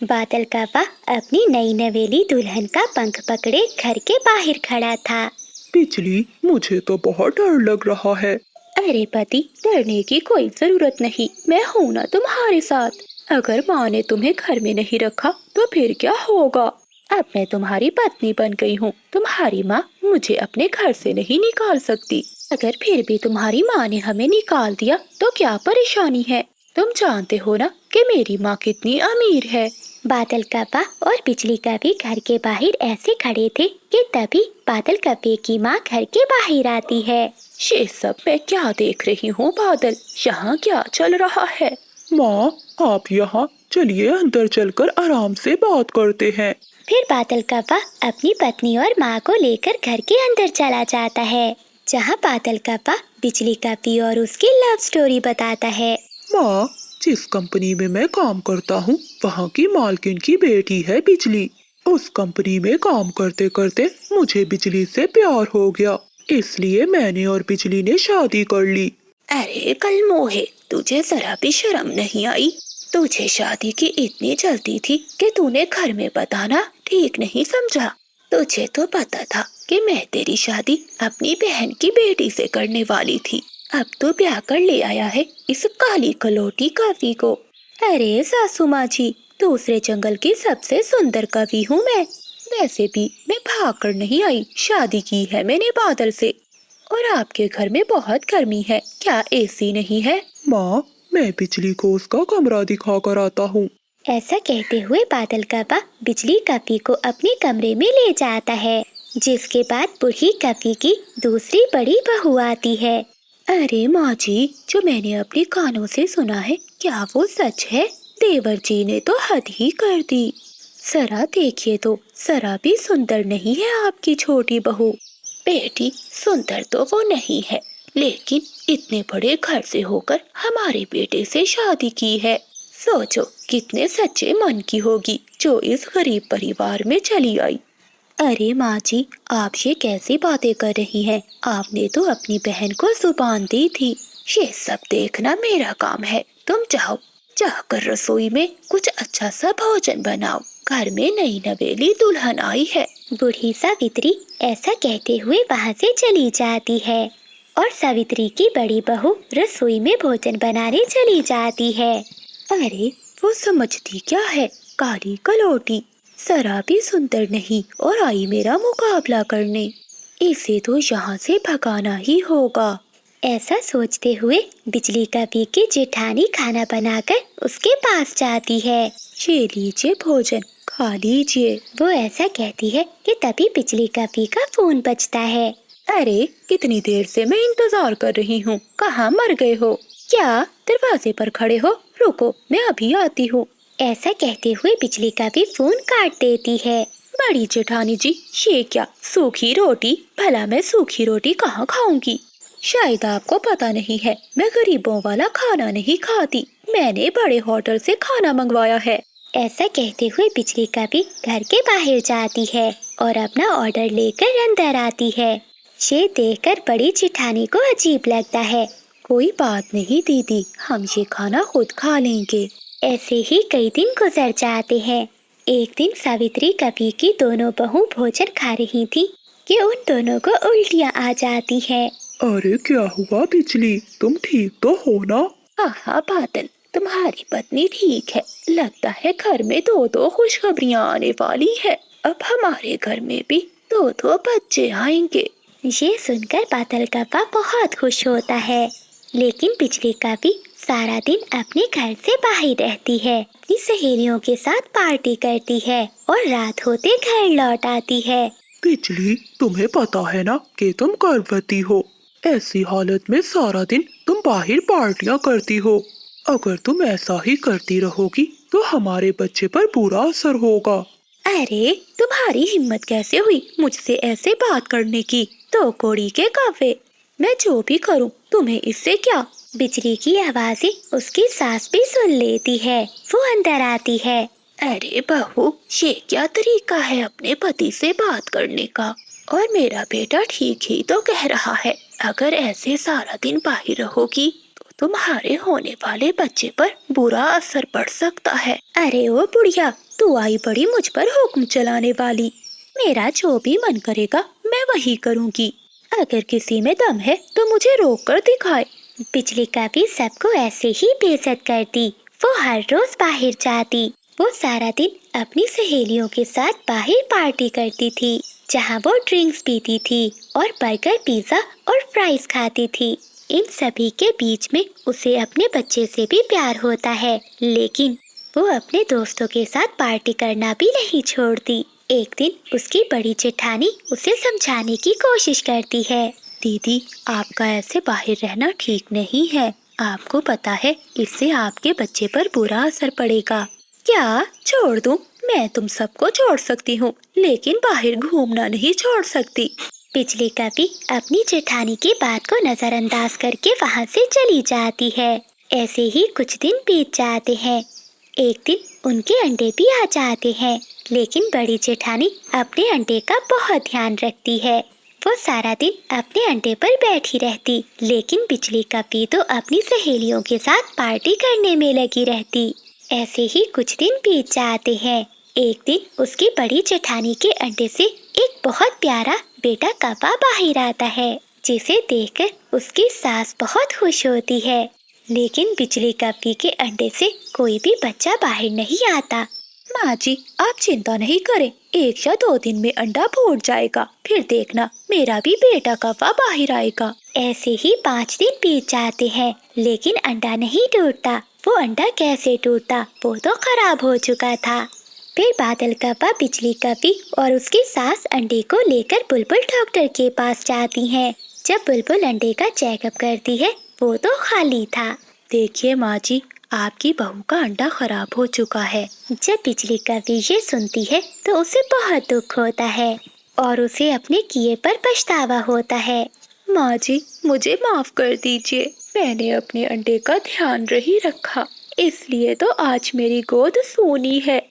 बादल काका अपनी नई नवेली दुल्हन का पंख पकड़े घर के बाहर खड़ा था। बिजली, मुझे तो बहुत डर लग रहा है। अरे पति, डरने की कोई जरूरत नहीं, मैं हूँ ना तुम्हारे साथ। अगर माँ ने तुम्हें घर में नहीं रखा तो फिर क्या होगा? अब मैं तुम्हारी पत्नी बन गई हूँ, तुम्हारी माँ मुझे अपने घर से नहीं निकाल सकती। अगर फिर भी तुम्हारी माँ ने हमें निकाल दिया तो क्या परेशानी है? तुम जानते हो ना कि मेरी माँ कितनी अमीर है। बादल काका और बिजली कभी घर के बाहर ऐसे खड़े थे कि तभी बादल कपे की माँ घर के बाहर आती है। ये सब मैं क्या देख रही हूँ बादल, यहाँ क्या चल रहा है? माँ, आप यहाँ चलिए, अंदर चलकर आराम से बात करते हैं। फिर बादल काका अपनी पत्नी और माँ को लेकर घर के अंदर चला जाता है, जहाँ बादल काका बिजली कपी और उसकी लव स्टोरी बताता है। माँ, जिस कंपनी में मैं काम करता हूँ वहाँ की मालकिन की बेटी है बिजली। उस कंपनी में काम करते करते मुझे बिजली से प्यार हो गया, इसलिए मैंने और बिजली ने शादी कर ली। अरे कलमोहे, तुझे जरा भी शर्म नहीं आई? तुझे शादी की इतनी जल्दी थी कि तूने घर में बताना ठीक नहीं समझा। तुझे तो पता था कि मैं तेरी शादी अपनी बहन की बेटी से करने वाली थी। अब तो ब्याह कर ले आया है इस काली कलोटी कवि को। अरे सासू माँ जी, दूसरे जंगल की सबसे सुंदर कवि हूँ मैं। वैसे भी मैं भाग कर नहीं आई, शादी की है मैंने बादल से। और आपके घर में बहुत गर्मी है, क्या एसी नहीं है? माँ, मैं बिजली को उसका कमरा दिखा कर आता हूँ। ऐसा कहते हुए बादल काका बिजली कपी को अपने कमरे में ले जाता है, जिसके बाद बूढ़ी कपी की दूसरी बड़ी बहू आती है। अरे माँ जी, जो मैंने अपने कानों से सुना है, क्या वो सच है? देवर जी ने तो हद ही कर दी। जरा देखिए तो, जरा भी सुंदर नहीं है आपकी छोटी बहू। बेटी, सुंदर तो वो नहीं है, लेकिन इतने बड़े घर से होकर हमारे बेटे से शादी की है। सोचो कितने सच्चे मन की होगी जो इस गरीब परिवार में चली आई। अरे माँ जी, आप ये कैसी बातें कर रही हैं? आपने तो अपनी बहन को जुबान दी थी। ये सब देखना मेरा काम है। तुम जाओ, जाकर रसोई में कुछ अच्छा सा भोजन बनाओ। घर में नई नवेली दुल्हन आई है। बूढ़ी सावित्री ऐसा कहते हुए वहाँ से चली जाती है और सावित्री की बड़ी बहू रसोई में भोजन बनाने चली जाती है। अरे वो समझती क्या है, काली कलोटी, जरा भी सुंदर नहीं और आई मेरा मुकाबला करने। इसे तो यहाँ से भगाना ही होगा। ऐसा सोचते हुए बिजली कपी की जेठानी खाना बनाकर उसके पास जाती है। ये लीजिए भोजन, खा लीजिए। वो ऐसा कहती है कि तभी बिजली कपी का फोन बजता है। अरे कितनी देर से मैं इंतजार कर रही हूँ, कहाँ मर गए हो? क्या दरवाजे पर खड़े हो? रुको, मैं अभी आती हूँ। ऐसा कहते हुए बिजली कपी फोन काट देती है। बड़ी जेठानी जी, ये क्या सूखी रोटी? भला मैं सूखी रोटी कहाँ खाऊंगी? शायद आपको पता नहीं है, मैं गरीबों वाला खाना नहीं खाती। मैंने बड़े होटल से खाना मंगवाया है। ऐसा कहते हुए बिजली कपी घर के बाहर जाती है और अपना ऑर्डर लेकर अंदर आती है। ये देखकर बड़ी जेठानी को अजीब लगता है। कोई बात नहीं दीदी, हम ये खाना खुद खा लेंगे। ऐसे ही कई दिन गुजर जाते हैं। एक दिन सावित्री कपी की दोनों बहू भोजन खा रही थी कि उन दोनों को उल्टियाँ आ जाती है। अरे क्या हुआ बिजली, तुम ठीक तो हो ना? हाँ बादल, तुम्हारी पत्नी ठीक है। लगता है घर में दो दो खुशखबरियाँ आने वाली है। अब हमारे घर में भी दो दो बच्चे आएंगे। ये सुनकर बादल काका बहुत खुश होता है, लेकिन बिजली कपी सारा दिन अपने घर से बाहर रहती है, अपनी सहेलियों के साथ पार्टी करती है और रात होते घर लौट आती है। बिजली, तुम्हें पता है ना कि तुम गर्भवती हो। ऐसी हालत में सारा दिन तुम बाहर पार्टियां करती हो। अगर तुम ऐसा ही करती रहोगी तो हमारे बच्चे पर बुरा असर होगा। अरे तुम्हारी हिम्मत कैसे हुई मुझसे ऐसे बात करने की? तो कोड़ी के कौवे, मैं जो भी करूं तुम्हें इससे क्या? बिजली की आवाज़ें उसकी सास भी सुन लेती है। वो अंदर आती है। अरे बहू, ये क्या तरीका है अपने पति से बात करने का? और मेरा बेटा ठीक ही तो कह रहा है, अगर ऐसे सारा दिन बाहर रहोगी तो तुम्हारे होने वाले बच्चे पर बुरा असर पड़ सकता है। अरे ओ बुढ़िया, तू आई बड़ी मुझ पर हुक्म चलाने वाली। मेरा जो भी मन करेगा मैं वही करूँगी। अगर किसी में दम है तो मुझे रोक कर दिखाए। बिजली कभी सबको ऐसे ही बेइज्जत करती। वो हर रोज बाहर जाती। वो सारा दिन अपनी सहेलियों के साथ बाहर पार्टी करती थी, जहाँ वो ड्रिंक्स पीती थी और बर्गर, पिज्जा और फ्राइज खाती थी। इन सभी के बीच में उसे अपने बच्चे से भी प्यार होता है, लेकिन वो अपने दोस्तों के साथ पार्टी करना भी नहीं छोड़ती। एक दिन उसकी बड़ी जेठानी उसे समझाने की कोशिश करती है। दीदी, आपका ऐसे बाहर रहना ठीक नहीं है। आपको पता है इससे आपके बच्चे पर बुरा असर पड़ेगा। क्या छोड़ दूं? मैं तुम सबको छोड़ सकती हूँ, लेकिन बाहर घूमना नहीं छोड़ सकती। बिजली कभी अपनी जेठानी की बात को नजरअंदाज करके वहाँ से चली जाती है। ऐसे ही कुछ दिन बीत जाते हैं। एक दिन उनके अंडे भी आ जाते हैं, लेकिन बड़ी जेठानी अपने अंडे का बहुत ध्यान रखती है। वो सारा दिन अपने अंडे पर बैठी रहती, लेकिन बिजली कभी तो अपनी सहेलियों के साथ पार्टी करने में लगी रहती। ऐसे ही कुछ दिन बीत जाते हैं। एक दिन उसकी बड़ी जेठानी के अंडे से एक बहुत प्यारा बेटा कौवा बाहर आता है, जिसे देखकर उसकी सास बहुत खुश होती है। लेकिन बिजली कभी के अंडे से कोई भी बच्चा बाहर नहीं आता। माँ जी, आप चिंता नहीं करें, 1 या 2 दिन में अंडा फूट जाएगा। फिर देखना मेरा भी बेटा कौवा बाहर आएगा। ऐसे ही 5 दिन बीत जाते हैं, लेकिन अंडा नहीं टूटता। वो अंडा कैसे टूटता, वो तो खराब हो चुका था। फिर बादल कौवा, बिजली कभी और उसकी सास अंडे को लेकर बुलबुल डॉक्टर के पास जाती हैं। जब बुलबुल अंडे का चेकअप करती है, वो तो खाली था। देखिए माँ जी, आपकी बहू का अंडा खराब हो चुका है। जब बिजली कभी ये सुनती है तो उसे बहुत दुख होता है और उसे अपने किए पर पछतावा होता है। माँ जी, मुझे माफ कर दीजिए। मैंने अपने अंडे का ध्यान नहीं रखा, इसलिए तो आज मेरी गोद सूनी है।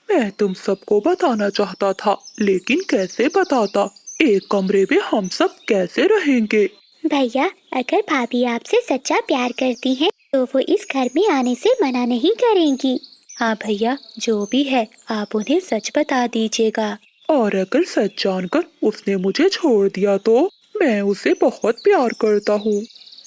मैं तुम सबको बताना चाहता था, लेकिन कैसे बताता? एक कमरे में हम सब कैसे रहेंगे? भैया, अगर भाभी आपसे सच्चा प्यार करती हैं, तो वो इस घर में आने से मना नहीं करेंगी। हाँ भैया, जो भी है आप उन्हें सच बता दीजिएगा। और अगर सच जानकर उसने मुझे छोड़ दिया तो मैं उसे बहुत प्यार करता हूँ।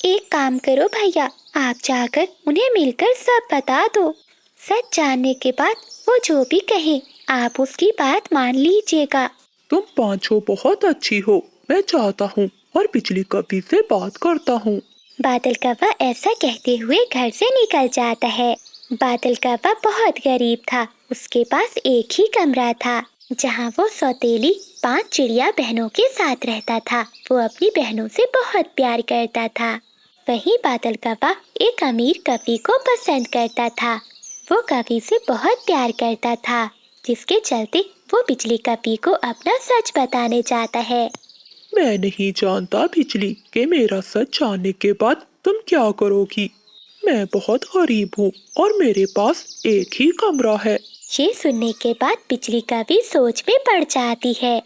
एक काम करो भैया, आप जाकर उन्हें मिलकर सब बता दो। सच जानने के बाद वो जो भी कहे, आप उसकी बात मान लीजिएगा। तुम पांचों बहुत अच्छी हो। मैं चाहता हूँ और बिजली कभी से बात करता हूँ। बादल कौवा ऐसा कहते हुए घर से निकल जाता है। बादल कौवा बहुत गरीब था। उसके पास एक ही कमरा था, जहाँ वो सौतेली 5 चिड़िया बहनों के साथ रहता था। वो अपनी बहनों से बहुत प्यार करता था। वहीं बादल कौवा एक अमीर कवि को पसंद करता था। वो कवि से बहुत प्यार करता था, जिसके चलते वो बिजली कवि को अपना सच बताने जाता है। मैं नहीं जानता बिजली कि मेरा सच जानने के बाद तुम क्या करोगी। मैं बहुत गरीब हूँ और मेरे पास एक ही कमरा है। ये सुनने के बाद बिजली कवि सोच में पड़ जाती है।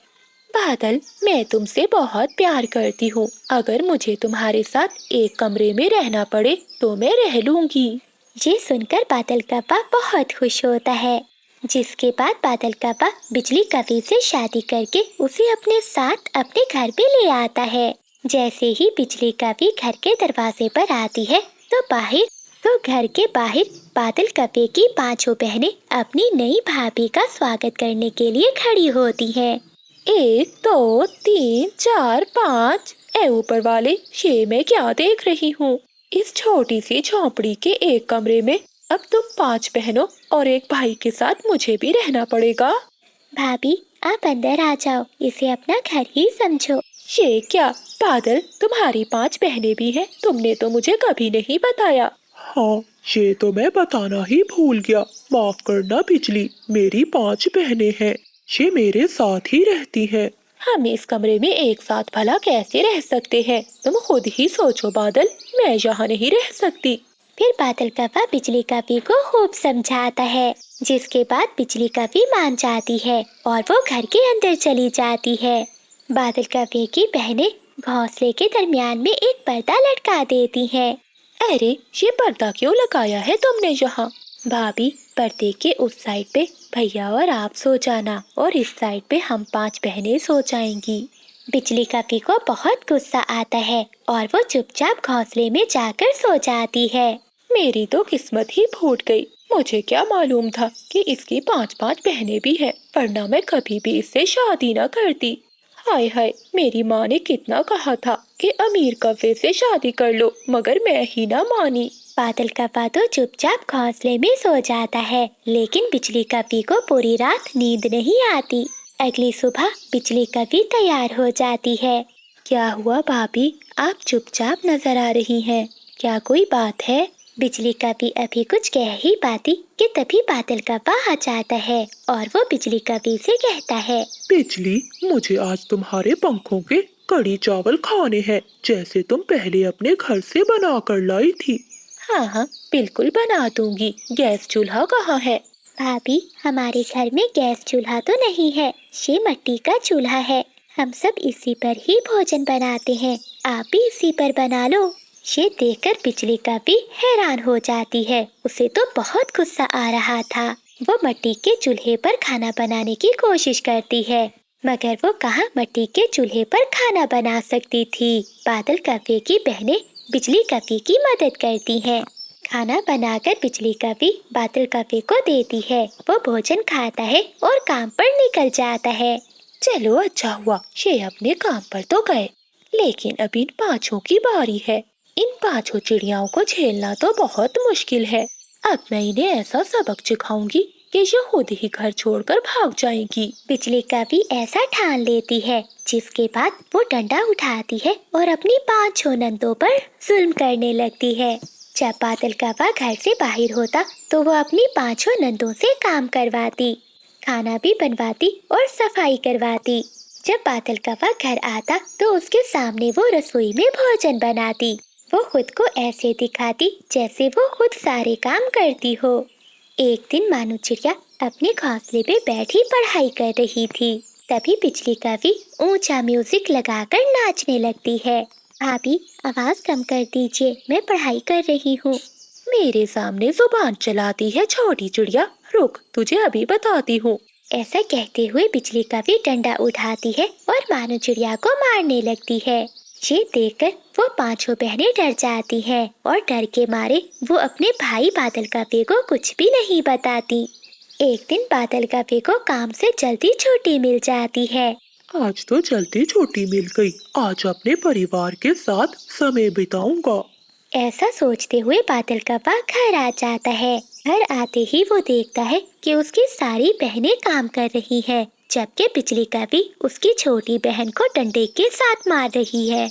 बादल, मैं तुमसे बहुत प्यार करती हूँ। अगर मुझे तुम्हारे साथ एक कमरे में रहना पड़े तो मैं रह लूंगी। ये सुनकर बादल कौवा बहुत खुश होता है, जिसके बाद बादल कौवा बिजली कवि से शादी करके उसे अपने साथ अपने घर पे ले आता है। जैसे ही बिजली कवि घर के दरवाजे पर आती है, तो घर के बाहर बादल कौवे की 5 बहनें अपनी नई भाभी का स्वागत करने के लिए खड़ी होती हैं। 1 2 3 4 5। ए ऊपर वाले, ये मैं क्या देख रही हूँ? इस छोटी सी झोंपड़ी के एक कमरे में अब तुम 5 बहनों और एक भाई के साथ मुझे भी रहना पड़ेगा। भाभी, आप अंदर आ जाओ, इसे अपना घर ही समझो। ये क्या बादल, तुम्हारी 5 बहनें भी हैं? तुमने तो मुझे कभी नहीं बताया। हाँ, ये तो मैं बताना ही भूल गया। माफ करना बिजली, मेरी 5 बहनें हैं। ये मेरे साथ ही रहती हैं। हम इस कमरे में एक साथ भला कैसे रह सकते हैं? तुम खुद ही सोचो बादल, मैं यहाँ नहीं रह सकती। फिर बादल कौवा बिजली कवि को खूब समझाता है, जिसके बाद बिजली कवि मान जाती है और वो घर के अंदर चली जाती है। बादल कवि की बहनें घोंसले के दरमियान में एक पर्दा लटका देती हैं। अरे, ये पर्दा क्यों लगाया है तुमने यहाँ? भाभी, पर्दे के उस साइड पे भैया और आप सो जाना और इस साइड पे हम 5 बहनें सो जाएंगी। बिजली कपी को बहुत गुस्सा आता है और वो चुपचाप घोंसले में जाकर सो जाती है। मेरी तो किस्मत ही फूट गई। मुझे क्या मालूम था कि इसकी 5-5 बहनें भी हैं, वरना मैं कभी भी इससे शादी न करती। हाय हाय, मेरी माँ ने कितना कहा था कि अमीर कौवे से शादी कर लो, मगर मैं ही ना मानी। बादल कौवा तो चुपचाप घोंसले में सो जाता है, लेकिन बिजली कपी को पूरी रात नींद नहीं आती। अगली सुबह बिजली कपी तैयार हो जाती है। क्या हुआ भाभी, आप चुपचाप नजर आ रही हैं, क्या कोई बात है? बिजली कपी अभी कुछ कह ही पाती कि तभी बादल कौवा आ जाता है और वो बिजली कपी से कहता है, बिजली, मुझे आज तुम्हारे पंखों के कड़ी चावल खाने हैं, जैसे तुम पहले अपने घर से बना कर लाई थी। हाँ हाँ, बिल्कुल बना दूंगी। गैस चूल्हा कहाँ है? भाभी, हमारे घर में गैस चूल्हा तो नहीं है, ये मिट्टी का चूल्हा है। हम सब इसी पर ही भोजन बनाते हैं, आप भी इसी पर बना लो। ये देखकर बिजली कपी हैरान हो जाती है। उसे तो बहुत गुस्सा आ रहा था। वो मिट्टी के चूल्हे पर खाना बनाने की कोशिश करती है, मगर वो कहाँ मिट्टी के चूल्हे पर खाना बना सकती थी। बादल कौवे की बहनें बिजली कपी की मदद करती हैं। खाना बनाकर बिजली कपी बादल कौवे को देती है। वो भोजन खाता है और काम पर निकल जाता है। चलो अच्छा हुआ, ये अपने काम पर तो गए, लेकिन अब इन 5 की बारी है। इन 5 चिड़ियाओं को झेलना तो बहुत मुश्किल है। अब मैं इन्हें ऐसा सबक सिखाऊंगी कि ये खुद ही घर छोड़कर भाग जाएंगी। बिजली कपी ऐसा ठान लेती है, जिसके बाद वो डंडा उठाती है और अपनी 5 नंदों पर जुल्म करने लगती है। जब बादल कौवा घर से बाहर होता तो वो अपनी 5 नंदों से काम करवाती, खाना भी बनवाती और सफाई करवाती। जब बादल कौवा घर आता तो उसके सामने वो रसोई में भोजन बनाती। वो खुद को ऐसे दिखाती जैसे वो खुद सारे काम करती हो। एक दिन मानू चिड़िया अपने घोंसले पे बैठी पढ़ाई कर रही थी। तभी बिजली कपी ऊंचा म्यूजिक लगाकर नाचने लगती है। भाभी, आवाज कम कर दीजिए, मैं पढ़ाई कर रही हूँ। मेरे सामने जुबान चलाती है छोटी चिड़िया, रुक, तुझे अभी बताती हूँ। ऐसा कहते हुए बिजली कपी डंडा उठाती है और मानू चिड़िया को मारने लगती है। ये देखकर वो 5 बहनें डर जाती हैं और डर के मारे वो अपने भाई बादल कौवे को कुछ भी नहीं बताती। एक दिन बादल कौवे को काम से जल्दी छुट्टी मिल जाती है। आज तो जल्दी छुट्टी मिल गई, आज अपने परिवार के साथ समय बिताऊंगा। ऐसा सोचते हुए बादल कौवा घर आ जाता है। घर आते ही वो देखता है कि उसकी सारी बहनें काम कर रही हैं, जबकि बिजली कपी उसकी छोटी बहन को डंडे के साथ मार रही है,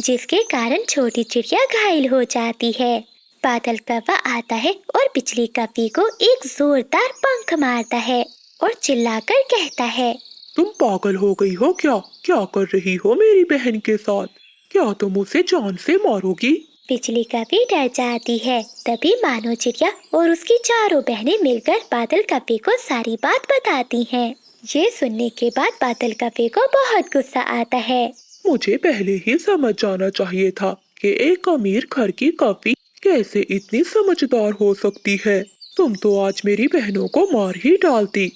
जिसके कारण छोटी चिड़िया घायल हो जाती है। बादल कौवा आता है और बिजली कपी को एक जोरदार पंख मारता है और चिल्लाकर कहता है, तुम पागल हो गई हो क्या? क्या कर रही हो मेरी बहन के साथ? क्या तुम उसे जान से मारोगी? बिजली कपी डर जाती है। तभी मानो चिड़िया और उसकी चारों बहनें मिलकर बादल कपी को सारी बात बताती हैं। ये सुनने के बाद बादल कपी को बहुत गुस्सा आता है। मुझे पहले ही समझ जाना चाहिए था कि एक अमीर घर की कपी कैसे इतनी समझदार हो सकती है। तुम तो आज मेरी बहनों को मार ही डालती।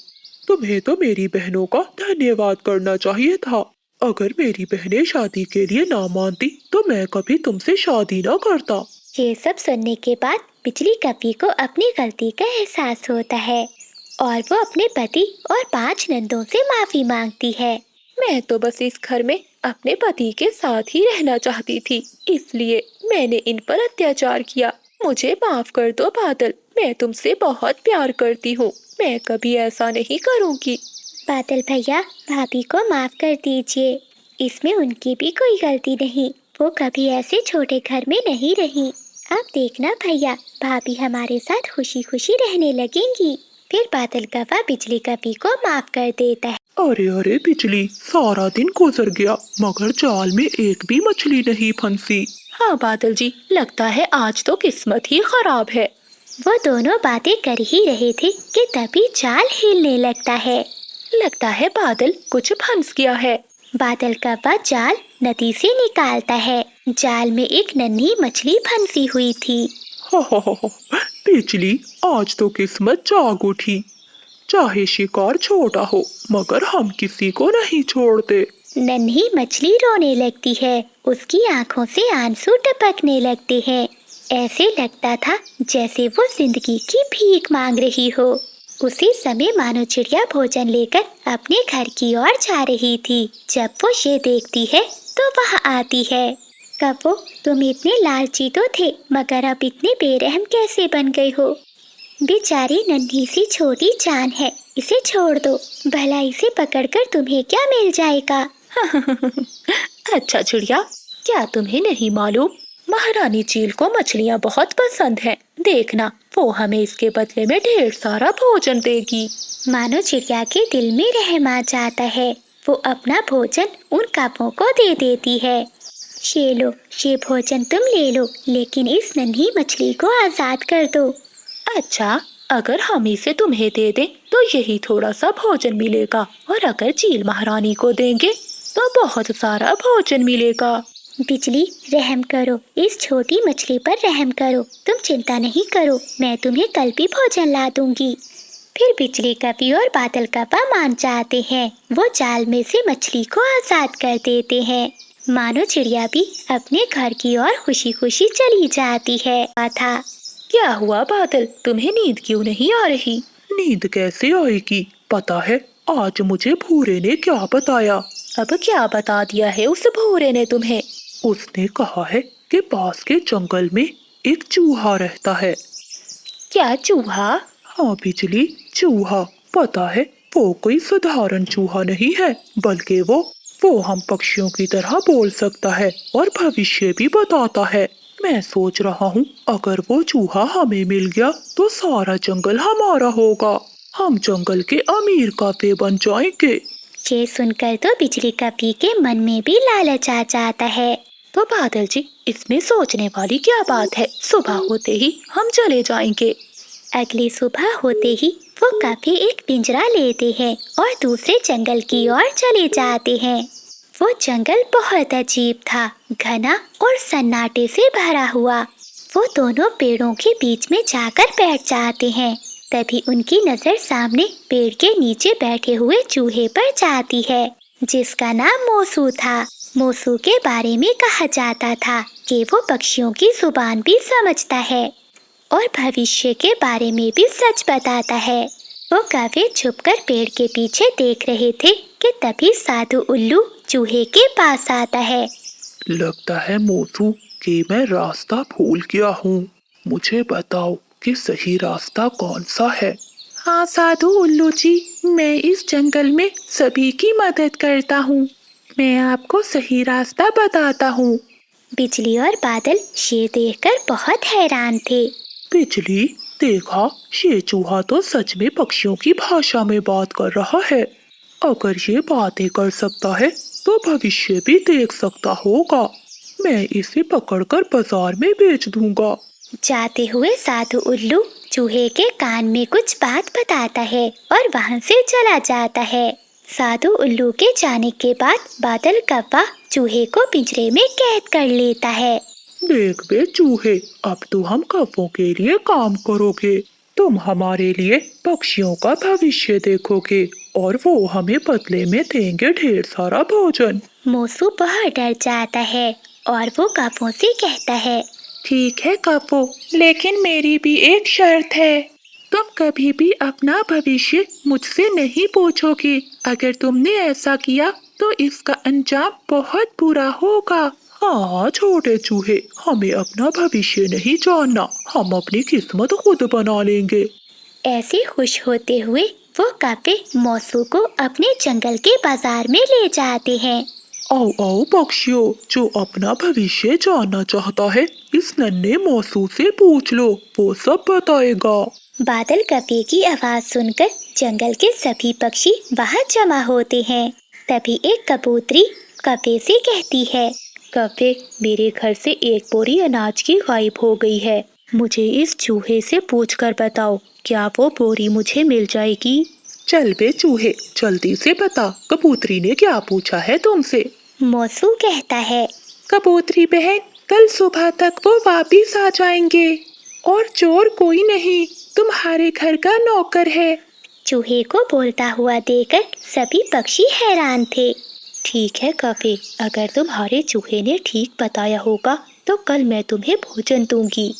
तुम्हें तो मेरी बहनों का धन्यवाद करना चाहिए था। अगर मेरी बहनें शादी के लिए ना मानती तो मैं कभी तुमसे शादी ना करता। ये सब सुनने के बाद बिजली कपी को अपनी गलती का एहसास होता है और वो अपने पति और 5 नंदों से माफी मांगती है। मैं तो बस इस घर में अपने पति के साथ ही रहना चाहती थी, इसलिए मैंने इन पर अत्याचार किया। मुझे माफ कर दो बादल, मैं तुमसे बहुत प्यार करती हूँ, मैं कभी ऐसा नहीं करूँगी। बादल भैया, भाभी को माफ कर दीजिए, इसमें उनकी भी कोई गलती नहीं, वो कभी ऐसे छोटे घर में नहीं रही। अब देखना भैया, भाभी हमारे साथ खुशी खुशी रहने लगेंगी। फिर बादल कौवा बिजली कपी को माफ कर देता है। अरे अरे बिजली, सारा दिन गुजर गया मगर जाल में एक भी मछली नहीं फंसी। हाँ बादल जी, लगता है आज तो किस्मत ही खराब है। वो दोनों बातें कर ही रहे थे कि तभी जाल हिलने लगता है। लगता है बादल कुछ फंस गया है। बादल कौवा जाल नदी से निकालता है। जाल में एक नन्ही मछली फंसी हुई थी। बिजली, आज तो किस्मत जाग उठी। चाहे शिकार छोटा हो, मगर हम किसी को नहीं छोड़ते। नन्ही मछली रोने लगती है, उसकी आंखों से आंसू टपकने लगते हैं। ऐसे लगता था जैसे वो जिंदगी की भीख मांग रही हो। उसी समय मानो चिड़िया भोजन लेकर अपने घर की ओर जा रही थी। जब वो ये देखती है तो वह आती है। कपो, तुम इतने लालची तो थे, मगर अब इतने बेरहम कैसे बन गए हो? बेचारी नन्ही सी छोटी जान है, इसे छोड़ दो। भला इसे पकड़कर तुम्हें क्या मिल जाएगा? अच्छा चिड़िया, क्या तुम्हें नहीं मालूम, महारानी चील को मछलियाँ बहुत पसंद हैं। देखना, वो हमें इसके बदले में ढेर सारा भोजन देगी। मानो चिड़िया के दिल में रहम आ जाता है। वो अपना भोजन उन कपों को दे देती है। ये लो, ये भोजन तुम ले लो, लेकिन इस नन्ही मछली को आजाद कर दो। अच्छा, अगर हम इसे तुम्हें दे दें तो यही थोड़ा सा भोजन मिलेगा, और अगर चील महारानी को देंगे तो बहुत सारा भोजन मिलेगा। बिजली, रहम करो, इस छोटी मछली पर रहम करो। तुम चिंता नहीं करो, मैं तुम्हें कल भी भोजन ला दूंगी। फिर बिजली कपी और बादल कपा मान जाते हैं। वो जाल में से मछली को आजाद कर देते हैं। मानो चिड़िया भी अपने घर की ओर खुशी खुशी चली जाती है। था क्या हुआ बादल, तुम्हें नींद क्यों नहीं आ रही? नींद कैसे आएगी? पता है आज मुझे भूरे ने क्या बताया? अब क्या बता दिया है उस भूरे ने तुम्हें? उसने कहा है कि पास के जंगल में एक चूहा रहता है। क्या चूहा? हाँ बिजली, चूहा। पता है, वो कोई साधारण चूहा नहीं है, बल्कि वो हम पक्षियों की तरह बोल सकता है और भविष्य भी बताता है। मैं सोच रहा हूँ अगर वो चूहा हमें मिल गया तो सारा जंगल हमारा होगा। हम जंगल के अमीर काफे बन जाएंगे। ये सुनकर तो बिजली कपी के मन में भी लालच आ जाता है। तो बादल जी, इसमें सोचने वाली क्या बात है? सुबह होते ही हम चले जाएंगे। अगली सुबह होते ही वो कपी एक पिंजरा लेते हैं और दूसरे जंगल की ओर चले जाते हैं। वो जंगल बहुत अजीब था, घना और सन्नाटे से भरा हुआ। वो दोनों पेड़ों के बीच में जाकर बैठ जाते हैं। तभी उनकी नजर सामने पेड़ के नीचे बैठे हुए चूहे पर जाती है, जिसका नाम मोसू था। मोसू के बारे में कहा जाता था कि वो पक्षियों की जुबान भी समझता है और भविष्य के बारे में भी सच बताता है। वो कौवे छुपकर पेड़ के पीछे देख रहे थे कि तभी साधु उल्लू चूहे के पास आता है। लगता है मोसू कि मैं रास्ता भूल गया हूँ। मुझे बताओ कि सही रास्ता कौन सा है? हाँ साधु उल्लू जी, मैं इस जंगल में सभी की मदद करता हूँ। मैं आपको सही रास्ता बताता हूँ। बिजली और बादल ये देखकर बहुत हैरान थे। बिजली, देखा, ये चूहा तो सच में पक्षियों की भाषा में बात कर रहा है। अगर ये बातें कर सकता है तो भविष्य भी देख सकता होगा। मैं इसे पकड़कर बाजार में बेच दूंगा। जाते हुए साधु उल्लू चूहे के कान में कुछ बात बताता है और वहां से चला जाता है। साधु उल्लू के जाने के बाद बादल कौवा चूहे को पिंजरे में कैद कर लेता है। देख बे चूहे, अब तो हम कौवों के लिए काम करोगे। तुम हमारे लिए पक्षियों का भविष्य देखोगे और वो हमें बदले में देंगे ढेर सारा भोजन। मोसू बहुत डर जाता है और वो कौवों से कहता है, ठीक है कपो, लेकिन मेरी भी एक शर्त है। तुम कभी भी अपना भविष्य मुझसे नहीं पूछोगे। अगर तुमने ऐसा किया तो इसका अंजाम बहुत बुरा होगा। हाँ छोटे चूहे, हमें अपना भविष्य नहीं जानना, हम अपनी किस्मत खुद बना लेंगे। ऐसे खुश होते हुए वो कौवे मोसू को अपने जंगल के बाजार में ले जाते हैं। आओ आओ पक्षियों, जो अपना भविष्य जानना चाहता है इस नन्हे मोसू से पूछ लो, वो सब बताएगा। बादल कौवे की आवाज सुनकर जंगल के सभी पक्षी वहां जमा होते हैं। तभी एक कबूतरी कौवे से कहती है, कौवे, मेरे घर से एक बोरी अनाज की गायब हो गई है। मुझे इस चूहे से पूछकर बताओ, क्या वो बोरी मुझे मिल जाएगी? चल बे चूहे, जल्दी से बता, कबूतरी ने क्या पूछा है तुमसे? मोसू कहता है, कबूतरी बहन, कल सुबह तक वो वापिस आ जाएंगे। और चोर कोई नहीं, तुम्हारे घर का नौकर है। चूहे को बोलता हुआ देखकर सभी पक्षी हैरान थे। ठीक है कवे, अगर तुम्हारे चूहे ने ठीक बताया होगा तो कल मैं तुम्हें भोजन दूंगी।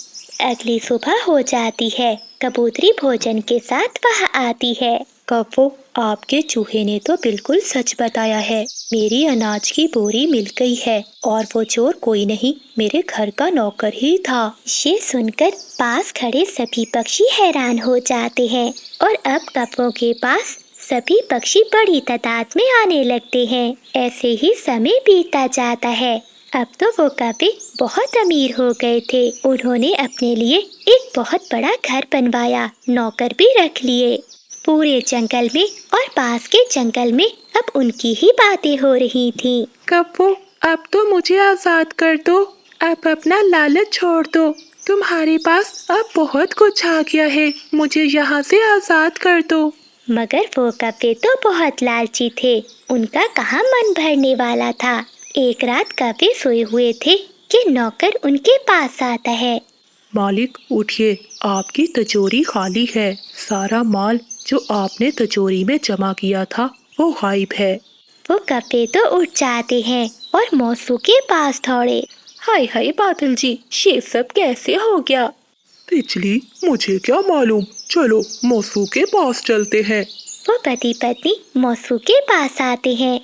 अगली सुबह हो जाती है। कबूतरी भोजन के साथ वहां आती है। कव्वो, आपके चूहे ने तो बिल्कुल सच बताया है। मेरी अनाज की बोरी मिल गई है और वो चोर कोई नहीं, मेरे घर का नौकर ही था। ये सुनकर पास खड़े सभी पक्षी हैरान हो जाते हैं और अब कौवों के पास सभी पक्षी बड़ी तादाद में आने लगते हैं। ऐसे ही समय बीतता जाता है। अब तो वो कौवे बहुत अमीर हो गए थे। उन्होंने अपने लिए एक बहुत बड़ा घर बनवाया, नौकर भी रख लिए। पूरे जंगल में और पास के जंगल में अब उनकी ही बातें हो रही थीं। कव्वो, अब तो मुझे आजाद कर दो, अब अपना लालच छोड़ दो। तुम्हारे पास अब बहुत कुछ आ गया है, मुझे यहाँ से आजाद कर दो। मगर वो कौवे तो बहुत लालची थे, उनका कहाँ मन भरने वाला था। एक रात कौवे सोए हुए थे कि नौकर उनके पास आता है। मालिक उठिए, आपकी तिजोरी खाली है। सारा माल जो आपने तिजोरी में जमा किया था वो गायब है। वो कौवे तो उठ जाते हैं और मौसू के पास दौड़े। हाय हाय बादल जी, ये सब कैसे हो गया? बिजली, मुझे क्या मालूम, चलो मौसू के पास चलते हैं। वो पति पत्नी मौसू के पास आते हैं।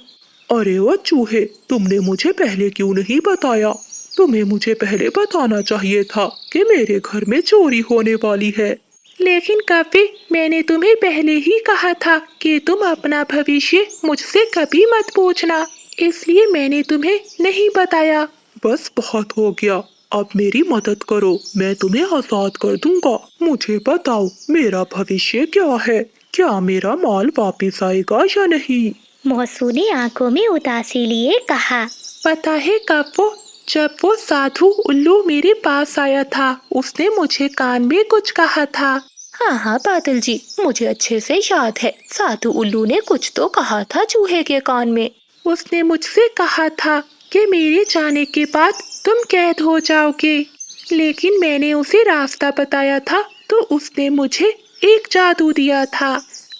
अरे वो चूहे, तुमने मुझे पहले क्यों नहीं बताया? तुम्हें मुझे पहले बताना चाहिए था कि मेरे घर में चोरी होने वाली है। लेकिन कौवे, मैंने तुम्हें पहले ही कहा था कि तुम अपना भविष्य मुझसे कभी मत पूछना, इसलिए मैंने तुम्हें नहीं बताया। बस बहुत हो गया, अब मेरी मदद करो, मैं तुम्हें आजाद कर दूंगा। मुझे बताओ, मेरा भविष्य क्या है? क्या मेरा माल वापस आएगा या नहीं? मौसू ने आंखों में उदासी लिए कहा, पता है कव्वो, जब वो साधु उल्लू मेरे पास आया था, उसने मुझे कान में कुछ कहा था। हाँ हाँ बादल जी, मुझे अच्छे से याद है। साधु उल्लू ने कुछ तो कहा था चूहे के कान में। उसने मुझसे कहा था कि मेरे जाने के बाद तुम कैद हो जाओगे। लेकिन मैंने उसे रास्ता बताया था तो उसने मुझे एक जादू दिया था।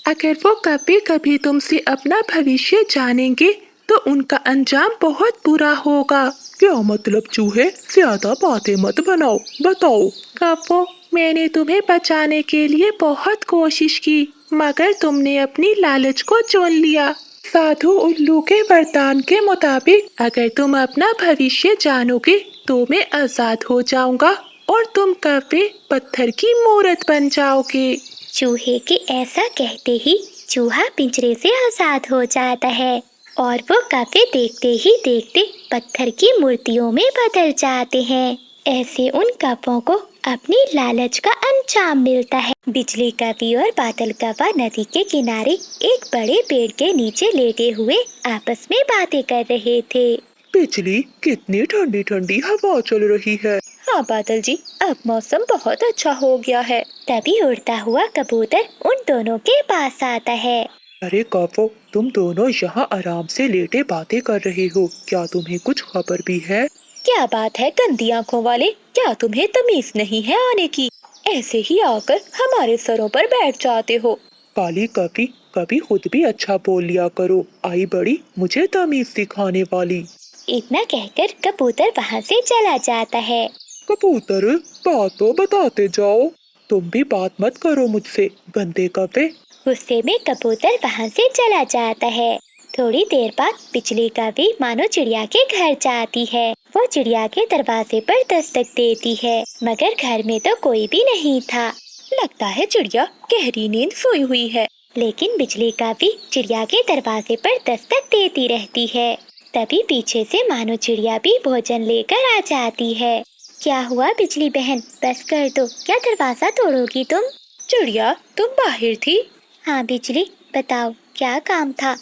अगर वो कभी कभी तुमसे अपना भविष्य जानेंगे तो उनका अंजाम बहुत बुरा होगा। क्या मतलब चूहे, ज्यादा बातें मत बनाओ, बताओ। कव्वो, मैंने तुम्हें बचाने के लिए बहुत कोशिश की, मगर तुमने अपनी लालच को चुन लिया। साधु उल्लू के वरदान के मुताबिक अगर तुम अपना भविष्य जानोगे तो मैं आजाद हो जाऊंगा और तुम कौवे पत्थर की मूरत बन जाओगे। चूहे के ऐसा कहते ही चूहा पिंजरे से आजाद हो जाता है और वो कौवे देखते ही देखते पत्थर की मूर्तियों में बदल जाते हैं। ऐसे उन कौवों को अपनी लालच का अंजाम मिलता है। बिजली कौवी और बादल कौवा नदी के किनारे एक बड़े पेड़ के नीचे लेटे हुए आपस में बातें कर रहे थे। बिजली, कितनी ठंडी ठंडी हवा चल रही है। हाँ बादल जी, अब मौसम बहुत अच्छा हो गया है। तभी उड़ता हुआ कबूतर उन दोनों के पास आता है। अरे कौवो, तुम दोनों यहाँ आराम से लेटे बातें कर रहे हो, क्या तुम्हें कुछ खबर भी है? क्या बात है गंदी आंखों वाले, क्या तुम्हें तमीज नहीं है आने की? ऐसे ही आकर हमारे सरों पर बैठ जाते हो। काली कभी कभी खुद भी अच्छा बोल लिया करो, आई बड़ी मुझे तमीज सिखाने वाली। इतना कहकर कबूतर वहाँ से चला जाता है। कबूतर, बात तो बताते जाओ, तुम भी बात मत करो मुझसे, गंदे कौवे। गुस्से में कबूतर वहाँ से चला जाता है। थोड़ी देर बाद बिजली कौवी मानो चिड़िया के घर जाती है। वो चिड़िया के दरवाजे पर दस्तक देती है, मगर घर में तो कोई भी नहीं था। लगता है चिड़िया गहरी नींद सोई हुई है। लेकिन बिजली कौवी चिड़िया के दरवाजे पर दस्तक देती रहती है। तभी पीछे से मानो चिड़िया भी भोजन लेकर आ जाती है। क्या हुआ बिजली बहन, बस कर दो, क्या दरवाजा तोड़ोगी तुम? चिड़िया, तुम बाहर थी? हाँ बिजली, बताओ क्या काम था?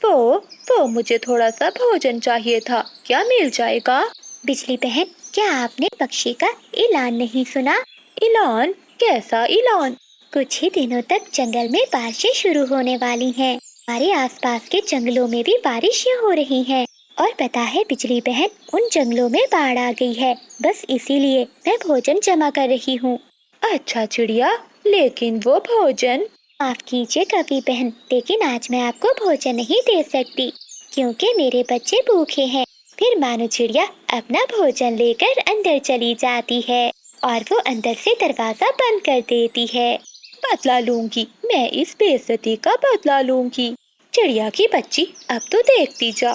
वो मुझे थोड़ा सा भोजन चाहिए था, क्या मिल जाएगा? बिजली बहन, क्या आपने पक्षी का ऐलान नहीं सुना? ऐलान? कैसा ऐलान? कुछ ही दिनों तक जंगल में बारिशें शुरू होने वाली हैं। हमारे आसपास के जंगलों में भी बारिशें हो रही हैं। और पता है बिजली बहन, उन जंगलों में बाढ़ आ गई है। बस इसीलिए मैं भोजन जमा कर रही हूँ। अच्छा चिड़िया, लेकिन वो भोजन। माफ कीजिए कवि बहन, लेकिन आज मैं आपको भोजन नहीं दे सकती क्योंकि मेरे बच्चे भूखे हैं। फिर मानो चिड़िया अपना भोजन लेकर अंदर चली जाती है और वो अंदर से दरवाजा बंद कर देती है। बदला लूंगी, मैं इस बेइज्जती का बदला लूंगी। चिड़िया की बच्ची, अब तो देखती जा।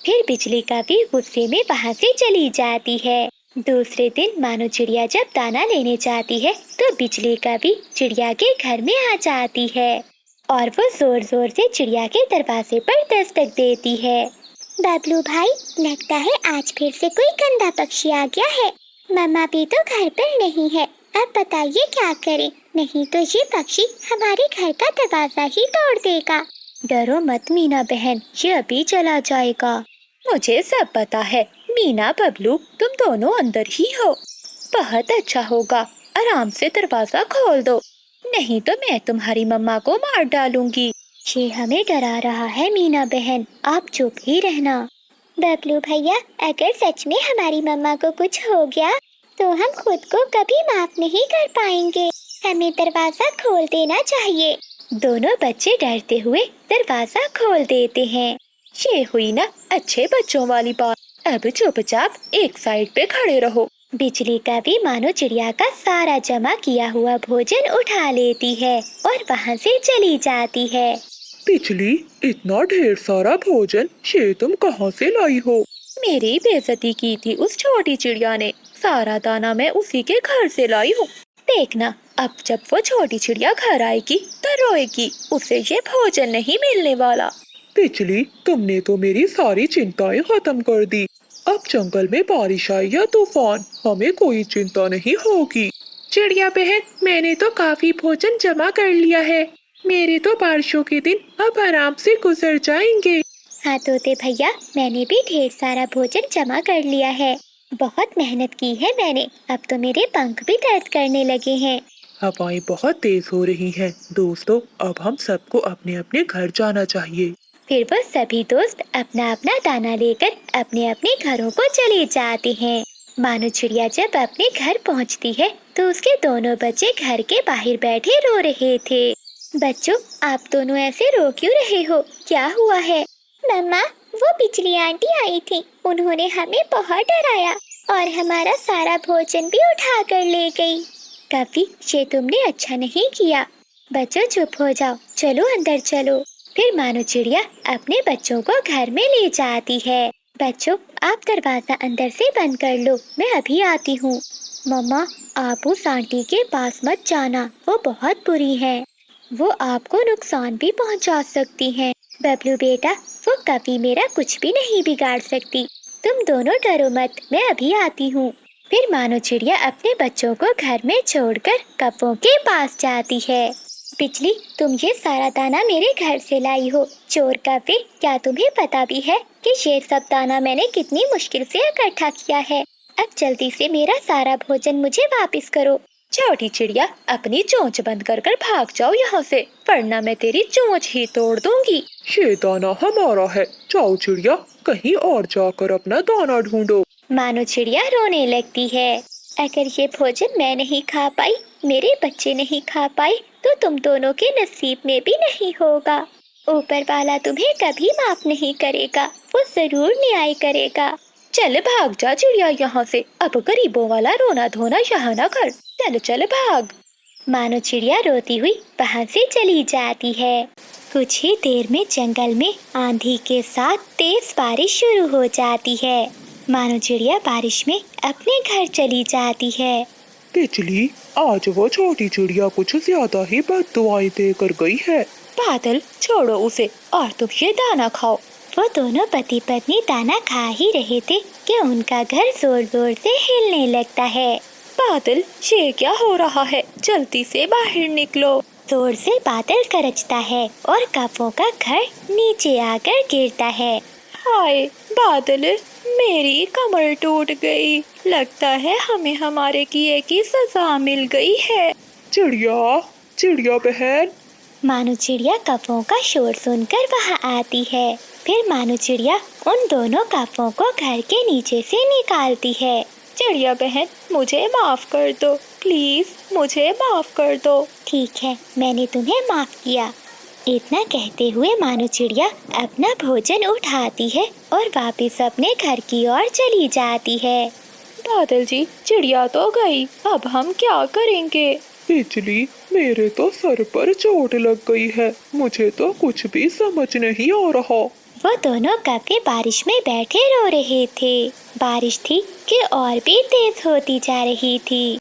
फिर बिजली का भी गुस्से में वहाँ से चली जाती है। दूसरे दिन मानो चिड़िया जब दाना लेने जाती है तो बिजली का भी चिड़िया के घर में आ जाती है और वो जोर जोर से चिड़िया के दरवाजे पर दस्तक देती है। बबलू भाई, लगता है आज फिर से कोई गंदा पक्षी आ गया है। मम्मा भी तो घर पर नहीं है, अब बताइए क्या करें, नहीं तो ये पक्षी हमारे घर का दरवाजा ही तोड़ देगा। डरो मत मीना बहन, ये अभी चला जाएगा। मुझे सब पता है। मीना बबलू, तुम दोनों अंदर ही हो। बहुत अच्छा होगा, आराम से दरवाजा खोल दो, नहीं तो मैं तुम्हारी मम्मा को मार डालूंगी। ये हमें डरा रहा है मीना बहन, आप चुप ही रहना। बबलू भैया, अगर सच में हमारी मम्मा को कुछ हो गया तो हम खुद को कभी माफ नहीं कर पाएंगे। हमें दरवाजा खोल देना चाहिए। दोनों बच्चे डरते हुए दरवाजा खोल देते हैं। ये हुई ना अच्छे बच्चों वाली बात। अब चुपचाप एक साइड पे खड़े रहो। बिजली का भी मानो चिड़िया का सारा जमा किया हुआ भोजन उठा लेती है और वहाँ से चली जाती है। बिजली, इतना ढेर सारा भोजन ये तुम कहाँ से लाई हो? मेरी बेइज्जती की थी उस छोटी चिड़िया ने, सारा दाना मैं उसी के घर से लाई हूँ। देखना, अब जब वो छोटी चिड़िया घर आएगी तो रोएगी, उसे ये भोजन नहीं मिलने वाला। बिजली, तुमने तो मेरी सारी चिंताएं खत्म कर दी। अब जंगल में बारिश आई या तूफान, हमें कोई चिंता नहीं होगी। चिड़िया बहन, मैंने तो काफी भोजन जमा कर लिया है। मेरे तो बारिशों के दिन अब आराम से गुजर जाएंगे। हाँ तोते भैया, मैंने भी ढेर सारा भोजन जमा कर लिया है। बहुत मेहनत की है मैंने, अब तो मेरे पंख भी दर्द करने लगे हैं। हवाएं बहुत तेज हो रही हैं। दोस्तों, अब हम सबको अपने अपने घर जाना चाहिए। फिर वो सभी दोस्त अपना अपना दाना लेकर अपने अपने घरों को चले जाते हैं। मानो चिड़िया जब अपने घर पहुंचती है तो उसके दोनों बच्चे घर के बाहर बैठे रो रहे थे। बच्चों, आप दोनों ऐसे रो क्यों रहे हो, क्या हुआ है? मम्मा, वो बिजली आंटी आई थी, उन्होंने हमें बहुत डराया और हमारा सारा भोजन भी उठा कर ले गई। कभी ये तुमने अच्छा नहीं किया। बच्चों चुप हो जाओ, चलो अंदर चलो। फिर मानो चिड़िया अपने बच्चों को घर में ले जाती है। बच्चों, आप दरवाजा अंदर से बंद कर लो, मैं अभी आती हूँ। मम्मा, आप उस आंटी के पास मत जाना, वो बहुत बुरी है, वो आपको नुकसान भी पहुंचा सकती हैं। बबलू बेटा, वो कभी मेरा कुछ भी नहीं बिगाड़ सकती, तुम दोनों डरो मत, मैं अभी आती हूँ। फिर मानो चिड़िया अपने बच्चों को घर में छोड़कर कौवों के पास जाती है। बिजली, तुम ये सारा दाना मेरे घर से लाई हो। चोर कौवे, क्या तुम्हें पता भी है कि ये सब दाना मैंने कितनी मुश्किल से इकट्ठा किया है? अब जल्दी से मेरा सारा भोजन मुझे वापस करो। छोटी चिड़िया, अपनी चोंच बंद कर भाग जाओ यहाँ से, वरना मैं तेरी चोंच ही तोड़ दूंगी। ये दाना हमारा है, जाओ चिड़िया, कहीं और जाकर अपना दाना ढूंढो। मानो चिड़िया रोने लगती है। अगर ये भोजन मैं नहीं खा पाई, मेरे बच्चे नहीं खा पाए, तो तुम दोनों के नसीब में भी नहीं होगा। ऊपर वाला तुम्हें कभी माफ नहीं करेगा, वो जरूर न्याय करेगा। चल भाग जा चिड़िया यहाँ से, अब गरीबों वाला रोना धोना यहाँ न कर, चल चल भाग। मानो चिड़िया रोती हुई वहाँ से चली जाती है। कुछ ही देर में जंगल में आंधी के साथ तेज बारिश शुरू हो जाती है। मानो चिड़िया बारिश में अपने घर चली जाती है। बिजली, आज वो छोटी चिड़िया कुछ ज्यादा ही बददुआएं देकर गई है। बादल, छोड़ो उसे और तुम ये दाना खाओ। वो दोनों पति पत्नी दाना खा ही रहे थे कि उनका घर जोर जोर से हिलने लगता है। बादल, ये क्या हो रहा है, जल्दी से बाहर निकलो। जोर से बादल गरजता है और कौवों का घर नीचे आकर गिरता है। हाय बादल, मेरी कमर टूट गई, लगता है हमें हमारे किए की सजा मिल गई है। चिड़िया, चिड़िया बहन। मानो चिड़िया कौवों का शोर सुनकर वहाँ आती है। फिर मानो चिड़िया उन दोनों कौवों को घर के नीचे से निकालती है। चिड़िया बहन, मुझे माफ कर दो प्लीज, मुझे माफ कर दो। ठीक है, मैंने तुम्हें माफ किया। इतना कहते हुए मानो चिड़िया अपना भोजन उठाती है और वापस अपने घर की ओर चली जाती है। बादल जी, चिड़िया तो गई, अब हम क्या करेंगे? बिजली, मेरे तो सर पर चोट लग गई है, मुझे तो कुछ भी समझ नहीं आ रहा। वो दोनों कभी बारिश में बैठे रो रहे थे। बारिश थी कि और भी तेज होती जा रही थी।